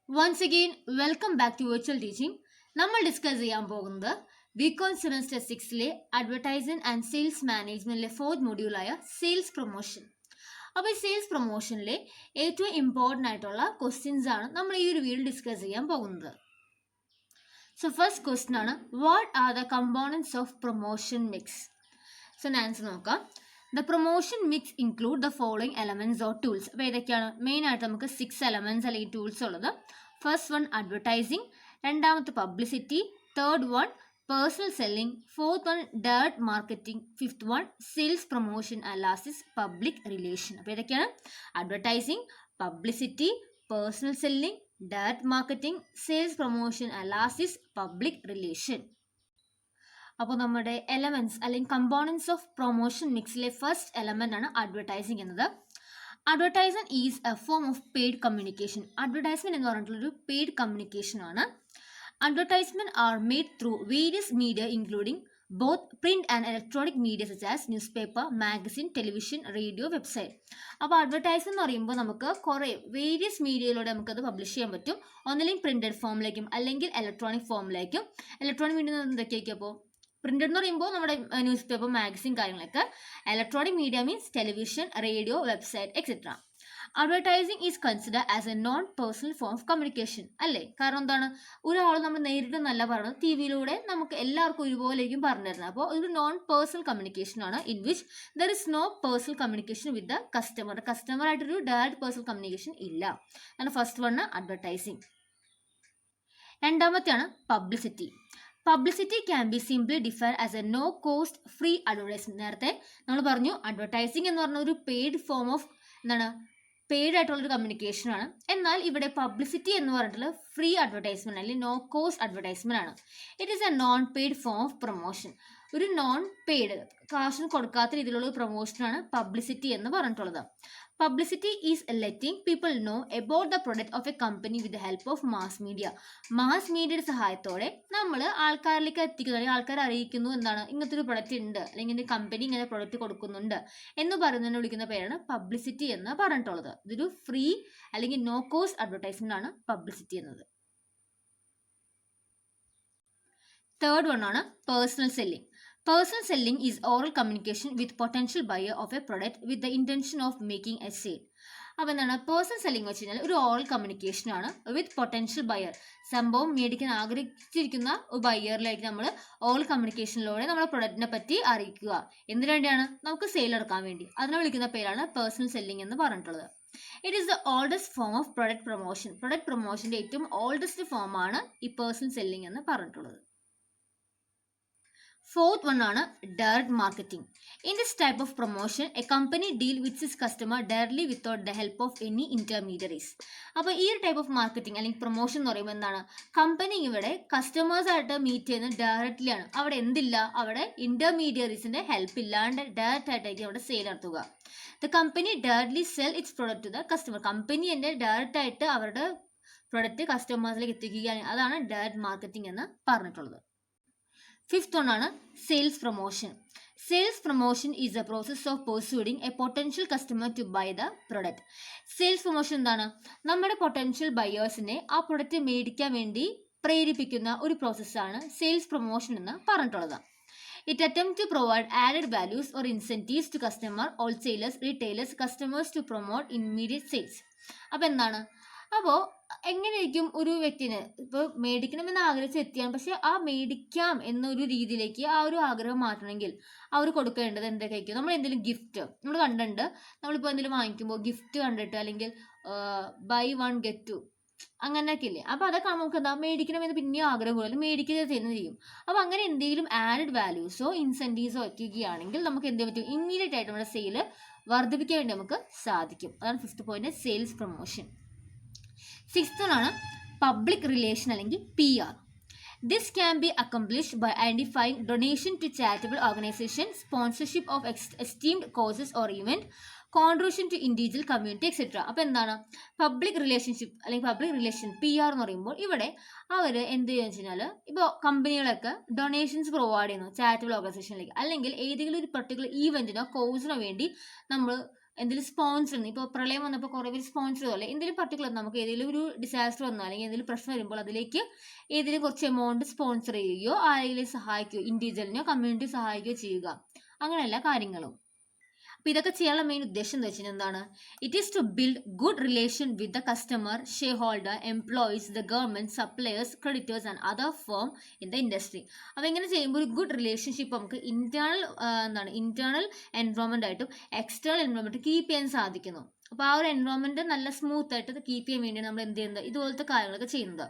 Once again, welcome back to Virtual Teaching. നമ്മൾ discuss ചെയ്യാൻ പോകുന്നത് ബികോം സെമസ്റ്റർ 6ലെ അഡ്വർടൈസിംഗ് ആൻഡ് സെയിൽസ് മാനേജ്മെന്റിലെ ഫോർത്ത് മൊഡ്യൂളായ സെയിൽസ് പ്രൊമോഷൻ. അപ്പോൾ ഈ സെയിൽസ് പ്രൊമോഷനിലെ ഏറ്റവും ഇമ്പോർട്ടൻ്റ് ആയിട്ടുള്ള ക്വസ്റ്റ്യൻസ് ആണ് നമ്മൾ ഈ ഒരു വീഡിയോ ഡിസ്കസ് ചെയ്യാൻ പോകുന്നത്. സോ ഫസ്റ്റ് ക്വസ്റ്റ്യൻ ആണ്, what are the components of promotion mix? So answer നോക്കാം. The promotion mix include the following elements or tools. അപ്പോൾ ഏതൊക്കെയാണ്? മെയിൻ ആയിട്ട് നമുക്ക് 6 എലമെന്റ്സ് അല്ലെങ്കിൽ ടൂൾസ് ഉള്ളത്. ഫസ്റ്റ് വൺ അഡ്വർടൈസിങ്, രണ്ടാമത്തെ publicity, third one personal selling, fourth one direct marketing, fifth one sales promotion analysis, public relation. അപ്പോൾ ഏതൊക്കെയാണ്? Advertising, publicity, personal selling, direct marketing, sales promotion analysis, public relation. അപ്പോൾ നമ്മുടെ elements അല്ലെങ്കിൽ components of promotion മിക്സിലെ first element ആണ് advertising എന്നത്. Advertisement is a form of paid communication. Advertisement എന്ന് പറഞ്ഞിട്ടുള്ളൊരു പെയ്ഡ് കമ്മ്യൂണിക്കേഷൻ ആണ്. Advertisement are made through various media including both print and electronic media such as news paper, magazine, television, radio, website. അപ്പോൾ advertisement എന്ന് പറയുമ്പോൾ നമുക്ക് കുറേ various മീഡിയയിലൂടെ നമുക്കത് പബ്ലിഷ് ചെയ്യാൻ പറ്റും. ഒന്നില്ലെങ്കിൽ പ്രിന്റഡ് ഫോമിലേക്കും അല്ലെങ്കിൽ ഇലക്ട്രോണിക് ഫോമിലേക്കും. ഇലക്ട്രോണിക് മീഡിയ എന്തൊക്കെയായിരിക്കും? അപ്പോൾ പ്രിന്റഡ് എന്ന് പറയുമ്പോൾ നമ്മുടെ ന്യൂസ് പേപ്പർ, മാഗസിൻ കാര്യങ്ങളൊക്കെ. Electronic media means television, radio, website etcetera. Advertising is consider as A non personal form of communication അല്ലേ? കാരണം എന്താണ്, ഒരാൾ നമ്മൾ നേരിട്ട് നല്ല പറയുന്നത് ടി വിയിലൂടെ നമുക്ക് എല്ലാവർക്കും ഒരുപോലെയും പറഞ്ഞു തരുന്നത്. അപ്പോൾ ഒരു നോൺ പേഴ്സണൽ കമ്മ്യൂണിക്കേഷൻ ആണ്, in which there is no personal communication with the customer. കസ്റ്റമറായിട്ടൊരു ഡയറക്റ്റ് പേഴ്സണൽ കമ്മ്യൂണിക്കേഷൻ ഇല്ല. അതാണ് ഫസ്റ്റ് വൺ അഡ്വർടൈസിംഗ്. രണ്ടാമത്തെയാണ് publicity. Publicity can be simply defined as a no cost free advertisement. നേരത്തെ നമ്മൾ പറഞ്ഞു advertising എന്ന് പറഞ്ഞ ഒരു പെയ്ഡ് ഫോം ഓഫ് പെയ്ഡ് ആയിട്ടുള്ളൊരു കമ്മ്യൂണിക്കേഷൻ ആണ്. എന്നാൽ ഇവിടെ പബ്ലിസിറ്റി എന്ന് പറഞ്ഞിട്ടുള്ള ഫ്രീ അഡ്വർടൈസ്മെന്റ് അല്ലെങ്കിൽ നോ കോസ്റ്റ് അഡ്വർടൈസ്മെന്റ് ആണ്. It is a non paid form of promotion. ഒരു നോൺ പെയ്ഡ്, കാശിന് കൊടുക്കാത്ത രീതിയിലുള്ള പ്രൊമോഷനാണ് പബ്ലിസിറ്റി എന്ന് പറഞ്ഞിട്ടുള്ളത്. Publicity is letting people know about the product of A company with the help of mass media. Mass മീഡിയയുടെ സഹായത്തോടെ നമ്മൾ ആൾക്കാരിലേക്ക് എത്തിക്കുന്നു, അല്ലെങ്കിൽ ആൾക്കാരെ അറിയിക്കുന്നു എന്താണ്, ഇങ്ങനത്തെ ഒരു പ്രൊഡക്റ്റ് ഉണ്ട് അല്ലെങ്കിൽ കമ്പനി ഇങ്ങനെ പ്രൊഡക്റ്റ് കൊടുക്കുന്നുണ്ട് എന്ന് പറയുന്നതിനെ വിളിക്കുന്ന പേരാണ് പബ്ലിസിറ്റി എന്ന് പറഞ്ഞിട്ടുള്ളത്. ഇതൊരു ഫ്രീ അല്ലെങ്കിൽ നോ കോസ്റ്റ് അഡ്വർടൈസ്മെന്റ് ആണ് പബ്ലിസിറ്റി എന്നത്. തേർഡ് വൺ ആണ് personal selling. Personal selling is oral communication with potential buyer of a product with the intention of making a sale. അപ്പോൾ എന്താണ് പേഴ്സണൽ സെല്ലിംഗ് വെച്ച് കഴിഞ്ഞാൽ ഒരു ഓറൽ കമ്മ്യൂണിക്കേഷൻ ആണ് വിത്ത് പൊട്ടൻഷ്യൽ ബയർ. സംഭവം മേടിക്കാൻ ആഗ്രഹിച്ചിരിക്കുന്ന ബയറിലേക്ക് നമ്മൾ ഓറൽ കമ്മ്യൂണിക്കേഷനിലൂടെ നമ്മുടെ പ്രൊഡക്റ്റിനെ പറ്റി അറിയിക്കുക. എന്തിനു വേണ്ടിയാണ്? നമുക്ക് സെയിൽ എടുക്കാൻ വേണ്ടി. അതിനെ വിളിക്കുന്ന പേരാണ് പേഴ്സണൽ സെല്ലിംഗ് എന്ന് പറഞ്ഞിട്ടുള്ളത്. It is the oldest form of product promotion. Product പ്രൊമോഷന്റെ ഏറ്റവും ഓൾഡസ്റ്റ് ഫോമാണ് ഈ പേഴ്സണൽ സെല്ലിംഗ് എന്ന് പറഞ്ഞിട്ടുള്ളത്. Fourth one ആണ് direct marketing. In this type of promotion, a company deal with its customer directly without the help of any intermediaries. അപ്പോൾ ഈ ഒരു ടൈപ്പ് ഓഫ് മാർക്കറ്റിംഗ് അല്ലെങ്കിൽ പ്രൊമോഷൻ എന്ന് പറയുമ്പോൾ എന്താണ്, കമ്പനി ഇവിടെ കസ്റ്റമേഴ്സ് ആയിട്ട് മീറ്റ് ചെയ്യുന്നത് ഡയറക്റ്റ്ലി ആണ്. അവിടെ എന്തില്ല, അവിടെ ഇന്റർമീഡിയറീസിന്റെ ഹെൽപ്പ് ഇല്ലാണ്ട് ഡയറക്റ്റ് ആയിട്ടായിരിക്കും അവിടെ സെയിൽ നടത്തുക. The company directly sell its product to the customer. Company എൻ്റെ ഡയറക്റ്റ് ആയിട്ട് അവരുടെ പ്രൊഡക്റ്റ് കസ്റ്റമേഴ്സിലേക്ക് എത്തിക്കുകയാണ്. അതാണ് ഡയറക്റ്റ് മാർക്കറ്റിംഗ് എന്ന് പറഞ്ഞിട്ടുള്ളത്. ഫിഫ്ത്ത് വൺ ആണ് sales promotion. Sales promotion is a process of persuading a potential customer to buy the product. Sales promotion എന്താണ്? നമ്മുടെ പൊട്ടൻഷ്യൽ ബയേഴ്സിനെ ആ പ്രൊഡക്റ്റ് മേടിക്കാൻ വേണ്ടി പ്രേരിപ്പിക്കുന്ന ഒരു പ്രോസസ്സാണ് സെയിൽസ് പ്രൊമോഷൻ എന്ന് പറഞ്ഞിട്ടുള്ളത്. It attempt to provide added values or incentives to customer, wholesalers, retailers, customers to promote immediate sales. അപ്പോൾ എന്താണ്, അപ്പോൾ എങ്ങനെയായിരിക്കും ഒരു വ്യക്തിന് ഇപ്പോൾ മേടിക്കണമെന്ന് ആഗ്രഹിച്ച് എത്തിയാണ്, പക്ഷെ ആ മേടിക്കാം എന്നൊരു രീതിയിലേക്ക് ആ ഒരു ആഗ്രഹം മാറ്റണമെങ്കിൽ അവർ കൊടുക്കേണ്ടത് എന്തൊക്കെയായിരിക്കും? നമ്മൾ എന്തെങ്കിലും ഗിഫ്റ്റ് നമ്മൾ കണ്ടിട്ടുണ്ട്, നമ്മളിപ്പോൾ എന്തെങ്കിലും വാങ്ങിക്കുമ്പോൾ ഗിഫ്റ്റ് കണ്ടിട്ട് അല്ലെങ്കിൽ ബൈ വൺ ഗെറ്റ് ടു അങ്ങനെയൊക്കെ ഇല്ലേ? അപ്പോൾ അതൊക്കെ നമുക്ക് എന്താ മേടിക്കണമെന്ന് പിന്നെയും ആഗ്രഹം കൂടുതൽ മേടിക്കുക തന്നെ ചെയ്യും. അപ്പോൾ അങ്ങനെ എന്തെങ്കിലും ആഡഡ് വാല്യൂസോ ഇൻസെൻറ്റീവ്സോ വയ്ക്കുകയാണെങ്കിൽ നമുക്ക് എന്ത് പറ്റും? ഇമ്മീഡിയറ്റ് ആയിട്ട് നമ്മുടെ സെയിൽ വർദ്ധിപ്പിക്കാൻ വേണ്ടി നമുക്ക് സാധിക്കും. അതാണ് fifth point, sales promotion. Sixth ആണ് പബ്ലിക് റിലേഷൻ അല്ലെങ്കിൽ PR. This can be accomplished by identifying donation to charitable organisation, sponsorship of esteemed causes or event, contribution to individual community etcetera. അപ്പോൾ എന്താണ് പബ്ലിക് റിലേഷൻഷിപ്പ് അല്ലെങ്കിൽ public relation PR എന്ന് പറയുമ്പോൾ ഇവിടെ അവർ എന്ത് ചെയ്യുക വെച്ച് കഴിഞ്ഞാൽ, ഇപ്പോൾ കമ്പനികളൊക്കെ ഡൊണേഷൻസ് പ്രൊവൈഡ് ചെയ്യുന്നു ചാരിറ്റബിൾ ഓർഗനൈസേഷനിലേക്ക്, അല്ലെങ്കിൽ ഏതെങ്കിലും ഒരു പെർട്ടിക്കുലർ ഈവെന്റിനോ കോസിനോ വേണ്ടി നമ്മൾ എന്തെങ്കിലും സ്പോൺസർ, ഇപ്പോൾ പ്രളയം വന്നപ്പോൾ കുറേ പേര് സ്പോൺസർ പോലെ എന്തെങ്കിലും പർട്ടിക്കുലർ നമുക്ക് ഏതെങ്കിലും ഒരു ഡിസാസ്റ്റർ വന്നോ അല്ലെങ്കിൽ എന്തെങ്കിലും പ്രശ്നം വരുമ്പോൾ അതിലേക്ക് ഏതെങ്കിലും കുറച്ച് എമൗണ്ട് സ്പോൺസർ ചെയ്യുകയോ ആരെങ്കിലും സഹായിക്കുകയോ ഇൻഡിവിജ്വലിനെയോ കമ്മ്യൂണിറ്റി സഹായിക്കുകയോ ചെയ്യുക, അങ്ങനെ എല്ലാ കാര്യങ്ങളും. അപ്പോൾ ഇതൊക്കെ ചെയ്യാനുള്ള മെയിൻ ഉദ്ദേശം എന്ന് വെച്ചാൽ എന്താണ്? It is to build good relation with the customer, share holder, employees, the government, suppliers, creditors and other firm in the industry. അപ്പോൾ ഇങ്ങനെ ചെയ്യുമ്പോൾ ഒരു ഗുഡ് റിലേഷൻഷിപ്പ് നമുക്ക് ഇന്റേണൽ എൻവയോൺമെന്റ് ആയിട്ടും എക്സ്റ്റേണൽ എൻവയോൺമെന്റ് കീപ്പ് ചെയ്യാൻ സാധിക്കുന്നു. അപ്പോൾ ആ ഒരു എൻവയോൺമെന്റ് നല്ല സ്മൂത്ത് ആയിട്ട് കീപ്പ് ചെയ്യാൻ വേണ്ടിയാണ് നമ്മൾ എന്ത് ചെയ്യുന്നത്, ഇതുപോലത്തെ കാര്യങ്ങളൊക്കെ ചെയ്യുന്നത്.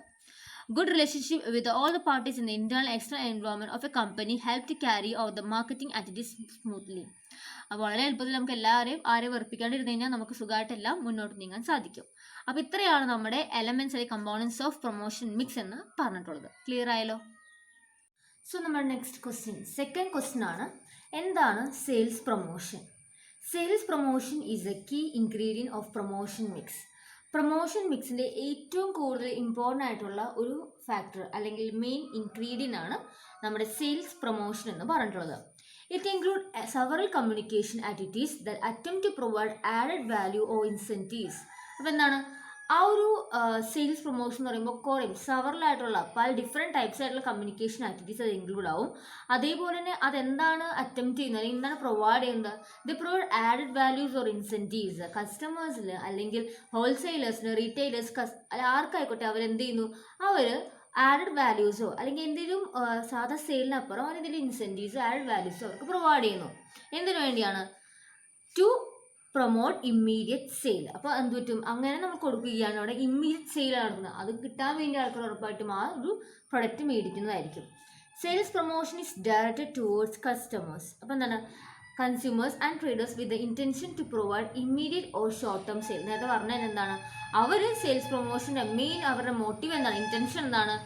Good relationship with all the parties in the internal and external environment of a company help to carry out the marketing activities smoothly. അപ്പോൾ വളരെ എളുപ്പത്തിൽ നമുക്ക് ആരെയും വെറുപ്പിക്കാണ്ടിരുന്ന് കഴിഞ്ഞാൽ നമുക്ക് സുഖമായിട്ടെല്ലാം മുന്നോട്ട് നീങ്ങാൻ സാധിക്കും. അപ്പോൾ ഇത്രയാണ് നമ്മുടെ എലമെന്റ്സ് അല്ലെങ്കിൽ കമ്പോണൻസ് ഓഫ് പ്രൊമോഷൻ മിക്സ് എന്ന് പറഞ്ഞിട്ടുള്ളത്. ക്ലിയർ ആയല്ലോ? സോ നമ്മുടെ നെക്സ്റ്റ് ക്വസ്റ്റ്യൻ, സെക്കൻഡ് ക്വസ്റ്റ്യൻ ആണ്, എന്താണ് sales promotion? Sales promotion is a key ingredient of promotion mix. Promotion മിക്സിൻ്റെ ഏറ്റവും കൂടുതൽ ഇമ്പോർട്ടൻ്റ് ആയിട്ടുള്ള ഒരു ഫാക്ടർ അല്ലെങ്കിൽ മെയിൻ ഇൻഗ്രീഡിയൻ്റ് ആണ് നമ്മുടെ സെയിൽസ് പ്രൊമോഷൻ എന്ന് പറഞ്ഞിട്ടുള്ളത്. It include several communication activities that attempt to provide added value or incentives. അപ്പോൾ എന്താണ് ആ ഒരു സെയിൽസ് പ്രൊമോഷൻ എന്ന് പറയുമ്പോൾ കുറേ സെവറലായിട്ടുള്ള പല ഡിഫറെൻറ്റ് ടൈപ്സ് ആയിട്ടുള്ള കമ്മ്യൂണിക്കേഷൻ ആക്ടിവിറ്റീസ് അത് ഇൻക്ലൂഡ് ആവും. അതേപോലെ തന്നെ അതെന്താണ് അറ്റംപ്റ്റ് ചെയ്യുന്നത് അല്ലെങ്കിൽ എന്താണ് പ്രൊവൈഡ് ചെയ്യുന്നത്? The provide added values or incentives കസ്റ്റമേഴ്സിന് അല്ലെങ്കിൽ ഹോൾസെയിലേഴ്സിന്, റീറ്റെയിലേഴ്സ്, ആർക്കായിക്കോട്ടെ അവരെന്ത് ചെയ്യുന്നു, അവർ ആഡഡ് വാല്യൂസോ അല്ലെങ്കിൽ എന്തെങ്കിലും സാധാ സെയിലിനപ്പുറം അവർ എന്തെങ്കിലും ഇൻസെൻറ്റീവ്സോ ആഡഡ് വാല്യൂസോ അവർക്ക് പ്രൊവൈഡ് ചെയ്യുന്നു. എന്തിനു വേണ്ടിയാണ്? To promote immediate sale. അപ്പോൾ എന്ത് പറ്റും, അങ്ങനെ നമ്മൾ കൊടുക്കുകയാണ്, അവിടെ ഇമ്മീഡിയറ്റ് സെയിൽ നടക്കുന്നത്. അത് കിട്ടാൻ വേണ്ടി ആൾക്കാർ ഉറപ്പായിട്ടും ആ ഒരു പ്രൊഡക്റ്റ് മേടിക്കുന്നതായിരിക്കും. Sales promotion is directed towards customers. അപ്പോൾ എന്താണ്, consumers and traders with the intention to provide immediate or short term sale. നേരത്തെ പറഞ്ഞാൽ എന്താണ്, അവർ സെയിൽസ് പ്രൊമോഷൻ്റെ മെയിൻ അവരുടെ മോട്ടീവ് എന്താണ്, ഇൻറ്റൻഷൻ എന്താണ്,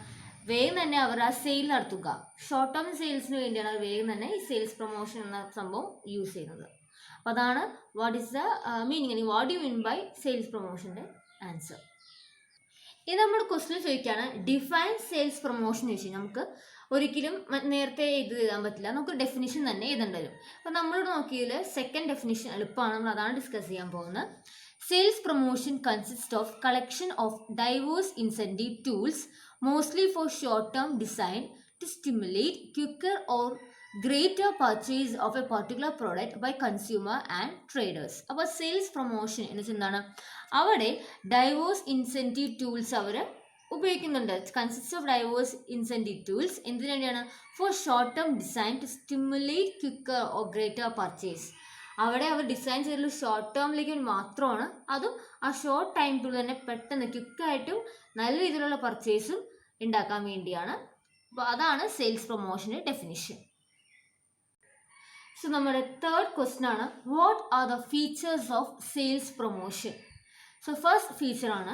വേഗം തന്നെ അവർ ആ സെയിൽ നടത്തുക. ഷോർട്ട് ടേം സെയിൽസിന് വേണ്ടിയാണ് അവർ വേഗം തന്നെ ഈ സെയിൽസ് പ്രൊമോഷൻ എന്ന സംഭവം യൂസ് ചെയ്യുന്നത്. അപ്പോൾ അതാണ് വാട്ട് ഈസ് ദ മീനിങ്, അല്ലെങ്കിൽ what you mean by sales പ്രൊമോഷൻ്റെ ആൻസർ. ഇത് നമ്മുടെ ക്വസ്റ്റ്യൻ ചോദിക്കുകയാണ്, ഡിഫൈൻ സെയിൽസ് പ്രൊമോഷൻ ചോദിച്ചു. നമുക്ക് ഒരിക്കലും നേരത്തെ ഇത് എഴുതാൻ പറ്റില്ല, നമുക്ക് ഡെഫിനിഷൻ തന്നെ എഴുതേണ്ടി വരും. അപ്പോൾ നമ്മൾ നോക്കിയതിൽ സെക്കൻഡ് ഡെഫിനിഷൻ എളുപ്പമാണ്, നമ്മൾ അതാണ് ഡിസ്കസ് ചെയ്യാൻ പോകുന്നത്. Sales promotion consist of collection of diverse incentive tools mostly for short term design to stimulate quicker or greater purchase of a particular product by consumer and traders. അപ്പോൾ sales promotion എന്ന് വെച്ചാൽ എന്താണ്, അവിടെ diverse incentive tools അവർ ഉപയോഗിക്കുന്നുണ്ട്. Consist of diverse incentive tools എന്തിനു വേണ്ടിയാണ്? For short term design to stimulate quicker or greater purchase. അവിടെ അവർ ഡിസൈൻ ചെയ്തിട്ടുള്ള ഷോർട്ട് ടേമിലേക്ക് മാത്രമാണ്, അതും ആ ഷോർട്ട് ടൈമിൽ തന്നെ പെട്ടെന്ന് ക്വിക്കായിട്ടും നല്ല രീതിയിലുള്ള പർച്ചേസും ഉണ്ടാക്കാൻ വേണ്ടിയാണ്. അപ്പോൾ അതാണ് സെയിൽസ് പ്രൊമോഷൻ്റെ ഡെഫിനിഷൻ. സോ നമ്മുടെ തേർഡ് ക്വസ്റ്റ്യൻ ആണ്, what are the features of sales promotion? So first feature ആണ്,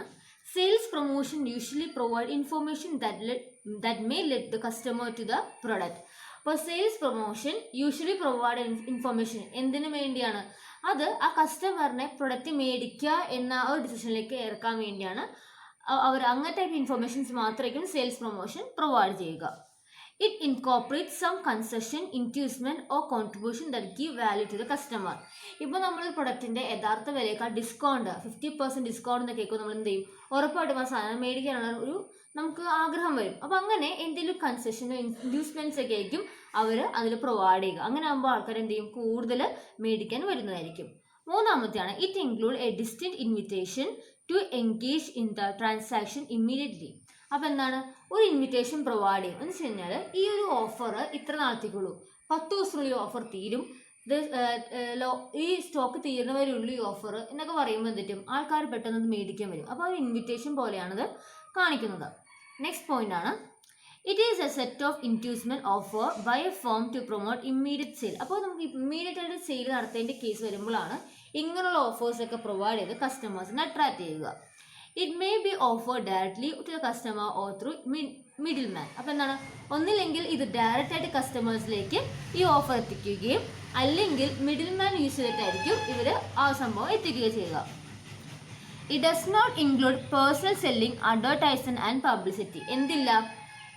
sales promotion usually provide information that may let the customer to the product. അപ്പോൾ sales promotion usually provide information എന്തിനു വേണ്ടിയാണ്? അത് ആ കസ്റ്റമറിനെ product മേടിക്കുക എന്ന ഒരു ഡിസിഷനിലേക്ക് ഇറക്കാൻ വേണ്ടിയാണ്. അവർ അങ്ങനെ ടൈപ്പ് ഇൻഫോർമേഷൻസ് മാത്രമായിരിക്കും സെയിൽസ് പ്രൊമോഷൻ പ്രൊവൈഡ് ചെയ്യുക. It incorporates some concession, inducement or contribution that give value to the customer. ഇപ്പോൾ നമ്മൾ പ്രൊഡക്റ്റിൻ്റെ യഥാർത്ഥ വിലയേക്കാൾ ഡിസ്കൗണ്ട് 50% ഡിസ്കൗണ്ട് എന്നൊക്കെ കേൾക്കും, നമ്മൾ എന്ത് ചെയ്യും, ഉറപ്പായിട്ടും ആ സാധനം മേടിക്കാനുള്ള ഒരു നമുക്ക് ആഗ്രഹം വരും. അപ്പോൾ അങ്ങനെ എന്തെങ്കിലും കൺസെഷനോ ഇൻഡ്യൂസ്മെൻറ്റ്സ് ഒക്കെ ആയിരിക്കും അവർ അതിൽ പ്രൊവൈഡ് ചെയ്യുക. അങ്ങനെ ആകുമ്പോൾ ആൾക്കാർ എന്ത് ചെയ്യും, കൂടുതൽ മേടിക്കാൻ വരുന്നതായിരിക്കും. മൂന്നാമത്തെയാണ്, it include a distinct invitation to engage in the transaction immediately. അപ്പോൾ എന്താണ്, ഒരു ഇൻവിറ്റേഷൻ പ്രൊവൈഡ് ചെയ്യും എന്ന് വെച്ച് കഴിഞ്ഞാൽ ഈ ഒരു ഓഫർ ഇത്ര നാളത്തേക്കുള്ളൂ, 10 ദിവസത്തിനുള്ളിൽ ഓഫർ തീരും, ഇത് ഈ സ്റ്റോക്ക് തീരുന്നവരുള്ളൂ ഈ ഓഫർ എന്നൊക്കെ പറയുമ്പോൾ എന്തിട്ടും ആൾക്കാർ പെട്ടെന്ന് മേടിക്കാൻ വരും. അപ്പോൾ ഒരു ഇൻവിറ്റേഷൻ പോലെയാണത് കാണിക്കുന്നത്. നെക്സ്റ്റ് പോയിന്റ് ആണ്, it is a set of inducement offer by a firm to promote immediate sale. അപ്പോൾ നമുക്ക് ഇമ്മീഡിയറ്റ് ആയിട്ട് സെയിൽ നടത്തേണ്ട കേസ് വരുമ്പോഴാണ് ഇങ്ങനെയുള്ള ഓഫേഴ്സൊക്കെ പ്രൊവൈഡ് ചെയ്ത് കസ്റ്റമേഴ്സിനെ അട്രാക്ട് ചെയ്യുക. It may be offered directly to the customer or through middleman. അപ്പോൾ എന്താണ്, ഒന്നില്ലെങ്കിൽ ഇത് ഡയറക്റ്റ് ആയിട്ട് കസ്റ്റമേഴ്സിലേക്ക് ഈ ഓഫർ എത്തിക്കുകയും അല്ലെങ്കിൽ മിഡിൽമാൻ യൂസ് ചെയ്തിട്ടായിരിക്കും ഇവർ ആ സംഭവം എത്തിക്കുകയും ചെയ്യുക. It does not include personal selling, advertisement and publicity. എന്തില്ല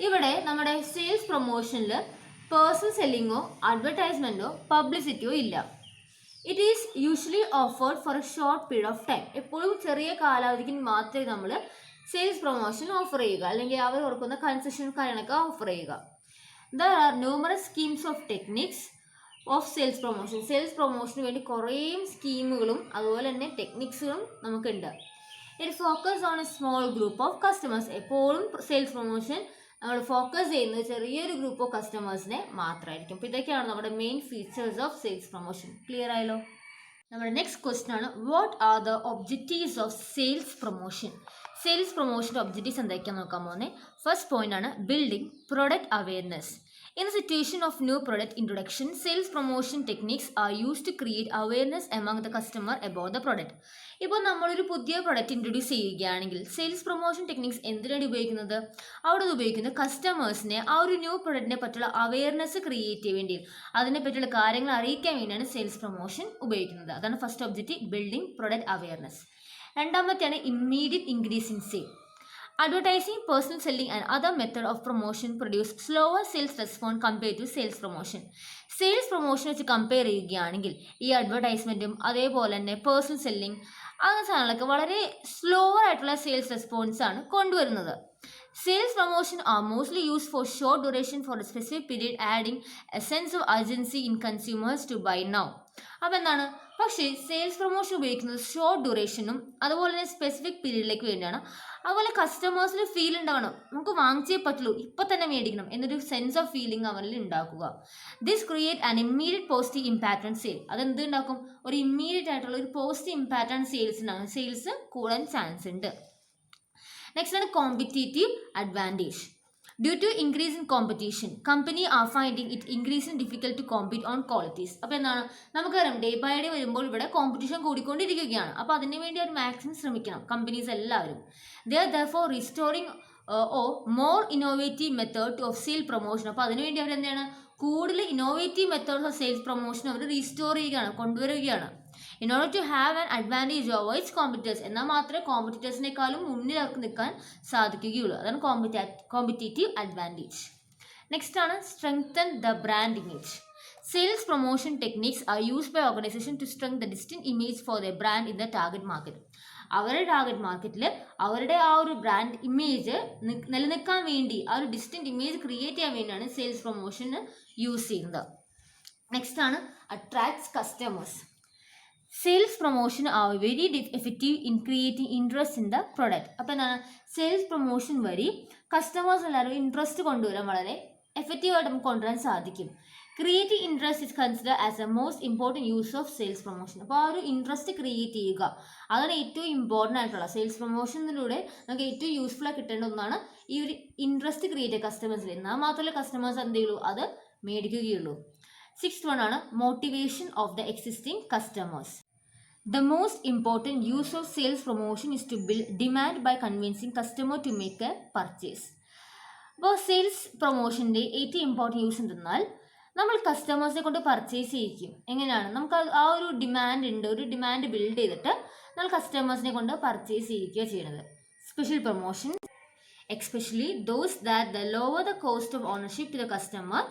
ഇവിടെ നമ്മുടെ സെയിൽസ് പ്രൊമോഷനിൽ പേഴ്സണൽ സെല്ലിങ്ങോ അഡ്വർടൈസ്മെന്റോ പബ്ലിസിറ്റിയോ ഇല്ല. It is usually offered four A short period of time. എപ്പോഴും ചെറിയ കാലാവധിക്ക് മാത്രമേ നമ്മൾ സെയിൽസ് പ്രൊമോഷൻ ഓഫർ ചെയ്യുക, അല്ലെങ്കിൽ അവർ കൊടുക്കുന്ന കൺസെഷൻ കാര്യങ്ങളൊക്കെ ഓഫർ ചെയ്യുക. There are numerous schemes of techniques of sales promotion. Sales പ്രൊമോഷന് വേണ്ടി കുറേ സ്കീമുകളും അതുപോലെ തന്നെ ടെക്നിക്സുകളും നമുക്കുണ്ട്. It focus on a small group of customers. എപ്പോഴും സെയിൽസ് പ്രൊമോഷൻ നമ്മൾ ഫോക്കസ് ചെയ്യുന്നത് ചെറിയൊരു ഗ്രൂപ്പ് ഓഫ് കസ്റ്റമേഴ്സിനെ മാത്രമായിരിക്കും. അപ്പോൾ ഇതൊക്കെയാണ് നമ്മുടെ main features of sales promotion. Clear ആയല്ലോ? നമ്മുടെ നെക്സ്റ്റ് ക്വസ്റ്റ്യൻ ആണ്, what are the objectives of sales promotion? Sales പ്രൊമോഷൻ്റെ ഒബ്ജക്റ്റീവ്സ് എന്തൊക്കെയാണെന്ന് നോക്കാൻ പോകുന്നത്. ഫസ്റ്റ് പോയിന്റ് ആണ് building product awareness. In the situation of new product introduction, sales promotion techniques are used to create awareness among the customer about the product. ഇപ്പോൾ നമ്മളൊരു പുതിയ product introduce ചെയ്യുകയാണെങ്കിൽ sales promotion techniques എന്തിനാണ് ഉപയോഗിക്കുന്നത്? അവിടെ ഉപയോഗിക്കുന്നത് കസ്റ്റമേഴ്സിനെ ആ ഒരു ന്യൂ പ്രൊഡക്റ്റിനെ പറ്റിയുള്ള അവെയർനെസ് ക്രിയേറ്റ് ചെയ്യാൻ വേണ്ടി, അതിനെ പറ്റിയുള്ള കാര്യങ്ങൾ അറിയിക്കാൻ വേണ്ടിയാണ് സെയിൽസ് പ്രൊമോഷൻ ഉപയോഗിക്കുന്നത്. അതാണ് first objective, building product awareness. രണ്ടാമത്തെയാണ് immediate increase in sale. Advertising, personal selling and other method of promotion produce slower sales response compared to sales promotion. Sales promotion വെച്ച് കമ്പയർ ചെയ്യുകയാണെങ്കിൽ ഈ അഡ്വർടൈസ്മെൻറ്റും അതേപോലെ തന്നെ പേഴ്സണൽ സെല്ലിംഗ് അങ്ങനെ സാധനങ്ങളൊക്കെ വളരെ സ്ലോവർ ആയിട്ടുള്ള സെയിൽസ് റെസ്പോൺസ് ആണ് കൊണ്ടുവരുന്നത്. Sales promotion are mostly use for short duration for a specific period, adding a sense of urgency in consumers to buy now. അപ്പോൾ എന്താണ്? പക്ഷേ സെയിൽസ് പ്രൊമോഷൻ ഉപയോഗിക്കുന്നത് ഷോർട്ട് ഡ്യൂറേഷനും അതുപോലെ തന്നെ സ്പെസിഫിക് പീരീഡിലേക്ക് വേണ്ടിയാണ്. അതുപോലെ കസ്റ്റമേഴ്സിന് ഫീൽ ഉണ്ടാവണം, നമുക്ക് വാങ്ങിച്ചേ പറ്റുള്ളൂ, ഇപ്പം തന്നെ മേടിക്കണം എന്നൊരു സെൻസ് ഓഫ് ഫീലിംഗ് അവരിൽ ഉണ്ടാക്കുക. This create an immediate positive impact on sale. അതെന്ത് ഉണ്ടാക്കും? ഒരു ഇമ്മീഡിയറ്റ് ആയിട്ടുള്ള ഒരു പോസിറ്റീവ് ഇമ്പാക്റ്റ് ഓൺ സെയിൽസിനാണ്. സെയിൽസ് കൂടാൻ ചാൻസ് ഉണ്ട്. നെക്സ്റ്റ് ആണ് competitive advantage. Due to increase in competition, company are finding it increasingly difficult to compete on qualities. അപ്പോൾ എന്താണ്? നമുക്കറിയാം ഡേ ബൈ ഡേ വരുമ്പോൾ ഇവിടെ കോമ്പറ്റീഷൻ കൂടിക്കൊണ്ടിരിക്കുകയാണ്. അപ്പോൾ അതിന് വേണ്ടി അവർ മാക്സിമം ശ്രമിക്കണം കമ്പനീസ് എല്ലാവരും. They are therefore restoring more innovative method of sale promotion. അപ്പോൾ അതിനുവേണ്ടി അവർ എന്താണ്? കൂടുതൽ innovative methods of sales promotion അവർ റീസ്റ്റോർ ചെയ്യുകയാണ്, കൊണ്ടുവരികയാണ്. In order to have an advantage over its competitors, എന്നാൽ മാത്രമേ കോമ്പറ്റീറ്റേഴ്സിനേക്കാളും മുന്നിൽ അവർക്ക് നിൽക്കാൻ സാധിക്കുകയുള്ളൂ. അതാണ് കോമ്പറ്റീറ്റീവ് അഡ്വാൻറ്റേജ്. നെക്സ്റ്റ് ആണ് strengthen the brand image. Sales promotion techniques are used by organisation to strengthen the distinct image for the brand in the target market. അവരുടെ target മാർക്കറ്റിൽ അവരുടെ ആ ഒരു ബ്രാൻഡ് ഇമേജ് നിലനിൽക്കാൻ വേണ്ടി, ആ ഒരു ഡിസ്റ്റിൻക്റ്റ് ഇമേജ് ക്രിയേറ്റ് ചെയ്യാൻ വേണ്ടിയാണ് സെയിൽസ് പ്രൊമോഷൻ യൂസ് ചെയ്യുന്നത്. നെക്സ്റ്റ് ആണ് attracts customers. Sales promotion are very effective in creating interest in the product. അപ്പോൾ എന്താണ്? സെയിൽസ് പ്രൊമോഷൻ വഴി കസ്റ്റമേഴ്സ് എല്ലാവരും ഇൻട്രസ്റ്റ് കൊണ്ടുവരാൻ വളരെ എഫക്റ്റീവായിട്ട് നമുക്ക് കൊണ്ടുവരാൻ സാധിക്കും. Creating interest is consider as A most important use of sales promotion. അപ്പോൾ ആ ഒരു ഇൻട്രസ്റ്റ് ക്രിയേറ്റ് ചെയ്യുക, അതാണ് ഏറ്റവും ഇമ്പോർട്ടൻ്റ് ആയിട്ടുള്ള സെയിൽസ് പ്രൊമോഷനിലൂടെ നമുക്ക് ഏറ്റവും യൂസ്ഫുൾ ആയി കിട്ടേണ്ട ഒന്നാണ് ഈ ഒരു ഇൻട്രസ്റ്റ് ക്രിയേറ്റ് ചെയ്യുക കസ്റ്റമേഴ്സിൽ. എന്നാൽ മാത്രമല്ല കസ്റ്റമേഴ്സ് എന്ത് ചെയ്യുള്ളൂ? അത് മേടിക്കുകയുള്ളൂ. സിക്സ്ത് വൺ ആണ് motivation of the existing customers. The most important use of sales promotion is to build demand by convincing customer to make a purchase. അപ്പോൾ സെയിൽസ് പ്രൊമോഷൻ്റെ ഏറ്റവും ഇമ്പോർട്ടൻറ്റ് യൂസ് എന്തെന്നാൽ നമ്മൾ കസ്റ്റമേഴ്സിനെ കൊണ്ട് പർച്ചേസ് ചെയ്യിക്കും. എങ്ങനെയാണ്? നമുക്ക് ആ ഒരു ഡിമാൻഡ് ഉണ്ട്, ഒരു ഡിമാൻഡ് ബിൽഡ് ചെയ്തിട്ട് നമ്മൾ കസ്റ്റമേഴ്സിനെ കൊണ്ട് പർച്ചേസ് ചെയ്യിക്കുക ചെയ്യുന്നത്. Special promotion especially those that the lower the cost of ownership to the customer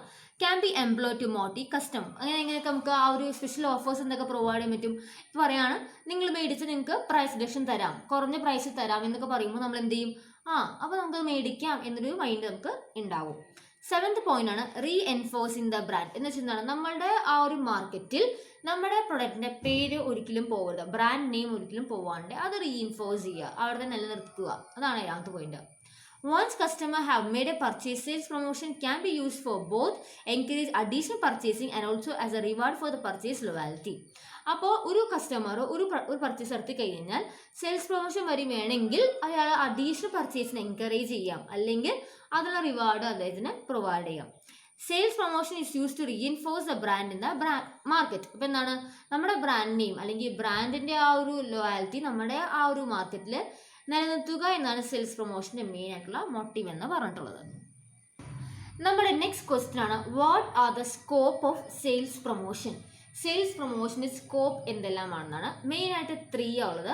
can be employed to motivate customer. അങ്ങനെയൊക്കെ നമുക്ക് ആ ഒരു സ്പെഷ്യൽ ഓഫേഴ്സ് എന്തൊക്കെ പ്രൊവൈഡ് ചെയ്യാൻ പറ്റും? ഇപ്പോൾ പറയുകയാണ്, നിങ്ങൾ മേടിച്ച് നിങ്ങൾക്ക് പ്രൈസ് റിഡക്ഷൻ തരാം, കുറഞ്ഞ പ്രൈസിൽ തരാം എന്നൊക്കെ പറയുമ്പോൾ നമ്മൾ എന്ത് ചെയ്യും? അപ്പോൾ നമുക്ക് മേടിക്കാം എന്നൊരു മൈൻഡ് നമുക്ക് ഉണ്ടാവും. സെവൻത് പോയിന്റ് ആണ് റീ എൻഫോഴ്സിങ് ദ ബ്രാൻഡ്. എന്ന് വെച്ചാൽ എന്താണ്? നമ്മളുടെ ആ ഒരു മാർക്കറ്റിൽ നമ്മുടെ പ്രൊഡക്റ്റിൻ്റെ പേര് ഒരിക്കലും പോകരുത്, ബ്രാൻഡ് നെയിം ഒരിക്കലും പോവാണ്ട് അത് റീഇൻഫോഴ്സ് ചെയ്യുക, അവിടെ നിലനിർത്തുക. അതാണ് ഏഴാമത്തെ point. Once customers have made a purchase, sales promotion can be used for both encourage additional purchasing and also as a reward for the purchase loyalty. അപ്പോൾ ഒരു കസ്റ്റമർ ഒരു പർച്ചേസ് നടത്തി കഴിഞ്ഞാൽ സെയിൽസ് പ്രൊമോഷൻ വഴി വേണമെങ്കിൽ അയാൾ അഡീഷണൽ പർച്ചേസിന് എൻകറേജ് ചെയ്യാം, അല്ലെങ്കിൽ അതിനുള്ള റിവാർഡ് അദ്ദേഹത്തിന് പ്രൊവൈഡ് ചെയ്യാം. Sales promotion is use to reinforce the brand in the market. അപ്പോൾ എന്താണ്? നമ്മുടെ ബ്രാൻഡ് നെയിം അല്ലെങ്കിൽ ബ്രാൻഡിൻ്റെ ആ ഒരു ലോയാലിറ്റി നമ്മുടെ ആ ഒരു മാർക്കറ്റിൽ നിലനിർത്തുക എന്നാണ് സെയിൽസ് പ്രൊമോഷൻ്റെ മെയിൻ ആയിട്ടുള്ള മോട്ടീവ് എന്ന് പറഞ്ഞിട്ടുള്ളത്. നമ്മുടെ നെക്സ്റ്റ് ക്വസ്റ്റ്യൻ ആണ്, what are the scope of sales promotion? Sales പ്രൊമോഷൻ്റെ സ്കോപ്പ് എന്തെല്ലാമാണെന്നാണ്. മെയിനായിട്ട് 3 ഉള്ളത്.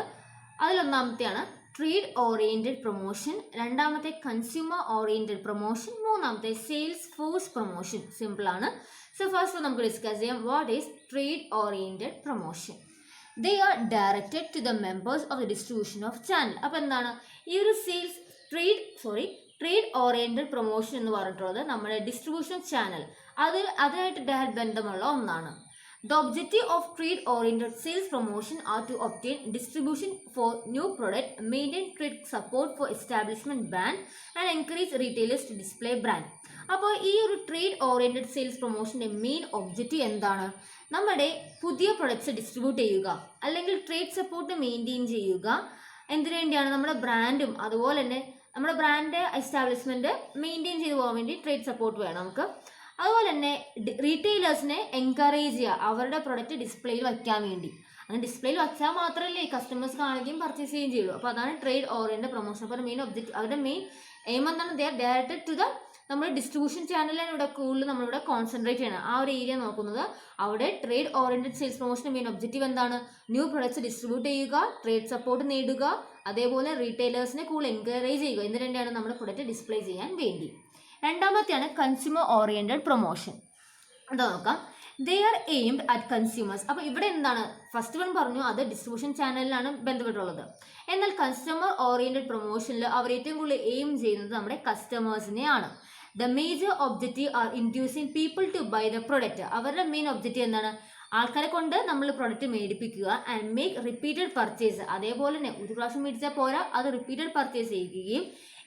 അതിലൊന്നാമത്തെയാണ് ട്രേഡ് ഓറിയൻറ്റഡ് പ്രൊമോഷൻ, രണ്ടാമത്തെ കൺസ്യൂമർ ഓറിയൻറ്റഡ് പ്രൊമോഷൻ, മൂന്നാമത്തെ സെയിൽസ് ഫോഴ്സ് പ്രൊമോഷൻ. സിമ്പിളാണ്. സോ ഫസ്റ്റ് നമുക്ക് ഡിസ്കസ് ചെയ്യാം what is trade-oriented promotion. They are directed to the members of the distribution of channel. അപ്പോൾ എന്താണ് ഈ ഒരു ട്രേഡ് ഓറിയന്റഡ് പ്രൊമോഷൻ എന്ന് പറഞ്ഞിട്ടുള്ളത് നമ്മുടെ ഡിസ്ട്രിബ്യൂഷൻ ചാനൽ അതിനായിട്ട് ഡയറക്റ്റ് ബന്ധമുള്ള ഒന്നാണ്. The objective of trade-oriented sales promotion are to obtain distribution for new product, maintain trade support for establishment brand, and encourage retailers to display brand. അപ്പോൾ ഈ ഒരു trade oriented sales പ്രൊമോഷൻ്റെ main objective എന്താണ്? നമ്മുടെ പുതിയ products distribute ചെയ്യുക, അല്ലെങ്കിൽ trade support maintain ചെയ്യുക. എന്തിനു വേണ്ടിയാണ്? നമ്മുടെ ബ്രാൻഡും അതുപോലെ തന്നെ നമ്മുടെ ബ്രാൻഡ് എസ്റ്റാബ്ലിഷ്മെൻറ്റ് മെയിൻറ്റെയിൻ ചെയ്തു പോകാൻ വേണ്ടി ട്രേഡ് സപ്പോർട്ട് വേണം നമുക്ക്. അതുപോലെ തന്നെ റീറ്റെയിലേഴ്സിനെ എൻകറേജ് ചെയ്യുക, അവരുടെ പ്രൊഡക്റ്റ് ഡിസ്പ്ലേയിൽ വയ്ക്കാൻ വേണ്ടി. അങ്ങനെ ഡിസ്പ്ലേയിൽ വച്ചാൽ മാത്രമല്ലേ കസ്റ്റമേഴ്സ് കാണിക്കുകയും പർച്ചേസ് ചെയ്യുകയും ചെയ്യുള്ളൂ. അപ്പോൾ അതാണ് ട്രേഡ് ഓറിയന്റഡ് പ്രൊമോഷൻ. അപ്പോൾ മെയിൻ ഒബ്ജക്റ്റ്, അവരുടെ മെയിൻ എയിം എന്താണ്? They are directed to the നമ്മുടെ ഡിസ്ട്രിബ്യൂഷൻ ചാനലിലാണ് ഇവിടെ കൂടുതൽ നമ്മളിവിടെ കോൺസെൻട്രേറ്റ് ചെയ്യണം. ആ ഒരു ഏരിയ നോക്കുന്നത്. അവിടെ ട്രേഡ് ഓറിയന്റഡ് സെയിൽസ് പ്രൊമോഷൻ്റെ മെയിൻ ഒബ്ജക്റ്റീവ് എന്താണ്? ന്യൂ പ്രൊഡക്ട്സ് ഡിസ്ട്രിബ്യൂട്ട് ചെയ്യുക, ട്രേഡ് സപ്പോർട്ട് നേടുക, അതേപോലെ റീറ്റെയിലേഴ്സിനെ കൂടുതൽ എൻകറേജ് ചെയ്യുക. ഇതിന് വേണ്ടിയാണ് നമ്മുടെ പ്രൊഡക്റ്റ് ഡിസ്പ്ലേ ചെയ്യാൻ വേണ്ടി. രണ്ടാമത്തെയാണ് കൺസ്യൂമർ ഓറിയന്റഡ് പ്രൊമോഷൻ. അത് നോക്കാം. ദേ ആർ എയിംഡ് അറ്റ് കൺസ്യൂമേഴ്സ്. അപ്പോൾ ഇവിടെ എന്താണ്? ഫസ്റ്റ് വൺ പറഞ്ഞു, അത് ഡിസ്ട്രിബ്യൂഷൻ ചാനലിലാണ് ബന്ധപ്പെട്ടുള്ളത്. എന്നാൽ കൺസ്യൂമർ ഓറിയന്റഡ് പ്രൊമോഷനിൽ അവർ ഏറ്റവും കൂടുതൽ എയിം ചെയ്യുന്നത് നമ്മുടെ കസ്റ്റമേഴ്സിനെയാണ്. The major objective are inducing people to buy the product. അവരുടെ മെയിൻ ഒബ്ജക്റ്റീവ് എന്താണ്? ആൾക്കാരെ കൊണ്ട് നമ്മൾ പ്രൊഡക്റ്റ് മേടിപ്പിക്കുക, ആൻഡ് മേക്ക് റിപ്പീറ്റഡ് പർച്ചേസ്. അതേപോലെ തന്നെ ഒരു പ്രാവശ്യം മേടിച്ചാൽ പോരാ, അത് റിപ്പീറ്റഡ് പർച്ചേസ് ചെയ്യുകയും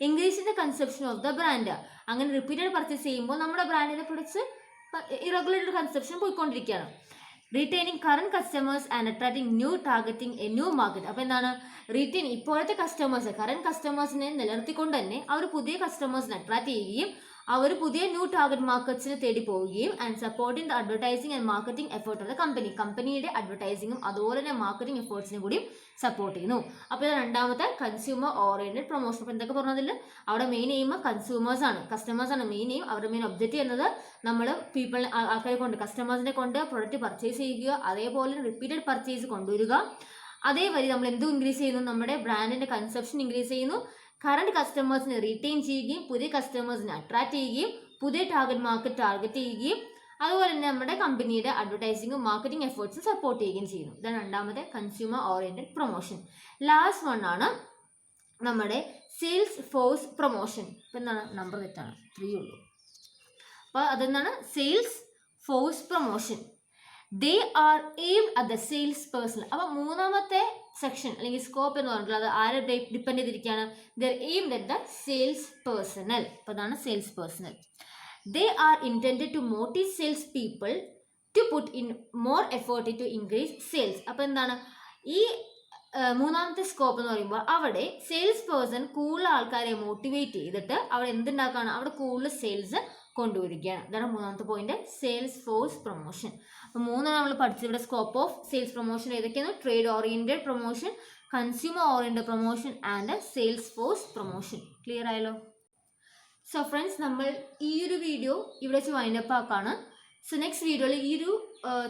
increase the conception of the brand. അങ്ങനെ റിപ്പീറ്റഡ് പർച്ചേസ് ചെയ്യുമ്പോൾ നമ്മുടെ ബ്രാൻഡിൻ്റെ പ്രൊഡക്ട്സ് ഇറഗുലർ കൺസെപ്ഷൻ പോയിക്കൊണ്ടിരിക്കുകയാണ്. Retaining current customers and attracting new targeting a new market. അപ്പോൾ എന്താണ്? റീറ്റെയിൻ ഇപ്പോഴത്തെ കസ്റ്റമേഴ്സ്, കറന്റ് കസ്റ്റമേഴ്സിനെ നിലനിർത്തിക്കൊണ്ട് തന്നെ അവർ പുതിയ കസ്റ്റമേഴ്സിനെ അട്രാക്ട് ചെയ്യുകയും അവർ പുതിയ ന്യൂ ടാർഗറ്റ് മാർക്കറ്റ്സിന് തേടി പോവുകയും and supporting the advertising and marketing effort of the കമ്പനിയുടെ അഡ്വർടൈസിങ്ങും അതുപോലെ തന്നെ മാർക്കറ്റിംഗ് എഫേർട്സിനും കൂടി സപ്പോർട്ട് ചെയ്യുന്നു. അപ്പോൾ ഇത് രണ്ടാമത്തെ കൺസ്യൂമർ ഓറിയന്റഡ് പ്രൊമോഷൻ. അപ്പോൾ എന്തൊക്കെ പറഞ്ഞതിൽ അവിടെ മെയിൻ എയിം കൺസ്യൂമേഴ്സ് ആണ്, കസ്റ്റമേഴ്സ് ആണ് മെയിൻ എയിം. അവരുടെ മെയിൻ ഒബ്ജക്റ്റീവ് എന്നത് നമ്മൾ ആൾക്കാരെ കൊണ്ട്, കസ്റ്റമേഴ്സിനെ കൊണ്ട് പ്രൊഡക്റ്റ് പർച്ചേസ് ചെയ്യുക, അതേപോലെ റിപ്പീറ്റഡ് പർച്ചേസ് കൊണ്ടുവരിക. അതേവഴി നമ്മൾ എന്തും ഇൻക്രീസ് ചെയ്യുന്നു? നമ്മുടെ ബ്രാൻഡിന്റെ കൺസെപ്ഷൻ ഇൻക്രീസ് ചെയ്യുന്നു, കറണ്ട് കസ്റ്റമേഴ്സിനെ റീറ്റെയിൻ ചെയ്യുകയും പുതിയ കസ്റ്റമേഴ്സിനെ അട്രാക്ട് ചെയ്യുകയും പുതിയ മാർക്കറ്റ് ടാർഗറ്റ് ചെയ്യുകയും അതുപോലെ തന്നെ നമ്മുടെ കമ്പനിയുടെ അഡ്വർടൈസിങ്ങും മാർക്കറ്റിംഗ് എഫേർട്സും സപ്പോർട്ട് ചെയ്യുകയും ചെയ്യുന്നു. ഇതാണ് രണ്ടാമത്തെ consumer oriented promotion. Last one ആണ് നമ്മുടെ സെയിൽസ് ഫോഴ്സ് പ്രൊമോഷൻ. ഇപ്പം എന്താണ്? നമ്പർ തെറ്റാണ്, 3 ഉള്ളൂ. അപ്പോൾ അതെന്താണ്? Sales force promotion. They are aimed at the sales person. അപ്പോൾ മൂന്നാമത്തെ സെക്ഷൻ അല്ലെങ്കിൽ സ്കോപ്പ് എന്ന് പറഞ്ഞിട്ടുള്ളത് ആരെ ഡിപ്പെൻഡ് ചെയ്തിരിക്കുകയാണ്? They are aimed at the sales personnel. അപ്പോൾ അതാണ് sales personnel. They are intended to motivate sales people to put in more effort to increase sales. അപ്പോൾ എന്താണ് ഈ മൂന്നാമത്തെ സ്കോപ്പ് എന്ന് പറയുമ്പോൾ അവിടെ സെയിൽസ് പേഴ്സൺ കൂടുതൽ ആൾക്കാരെ മോട്ടിവേറ്റ് ചെയ്തിട്ട് അവിടെ എന്തുണ്ടാക്കുകയാണ്? അവിടെ കൂടുതൽ സെയിൽസ് കൊണ്ടുവരികയാണ്. ഇതാണ് മൂന്നാമത്തെ പോയിന്റ്, സെയിൽസ് ഫോഴ്സ് പ്രൊമോഷൻ. അപ്പോൾ മൂന്നാണ് നമ്മൾ പഠിച്ചത്. ഇവിടെ സ്കോപ്പ് ഓഫ് സെയിൽസ് പ്രൊമോഷൻ ഏതൊക്കെയാണ്? Trade oriented promotion, consumer oriented promotion and sales force promotion. Clear ആയല്ലോ? സോ ഫ്രണ്ട്സ്, നമ്മൾ ഈ ഒരു വീഡിയോ ഇവിടെ വെച്ച് വൈൻഡപ്പ് ആക്കാണ്. സോ നെക്സ്റ്റ് വീഡിയോയിൽ ഈ ഒരു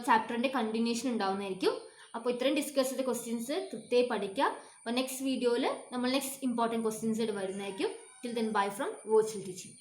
ചാപ്റ്ററിൻ്റെ കണ്ടിന്യൂഷൻ ഉണ്ടാവുന്നതായിരിക്കും. അപ്പോൾ ഇത്രയും ഡിസ്കസ് ചെയ്ത ക്വസ്റ്റ്യൻസ് കൃത്യമായി പഠിക്കുക. അപ്പോൾ നെക്സ്റ്റ് വീഡിയോയിൽ നമ്മൾ നെക്സ്റ്റ് ഇമ്പോർട്ടൻറ്റ് ക്വസ്റ്റ്യൻസ് ആയിട്ട് വരുന്നതായിരിക്കും. Till then bye from virtual teaching.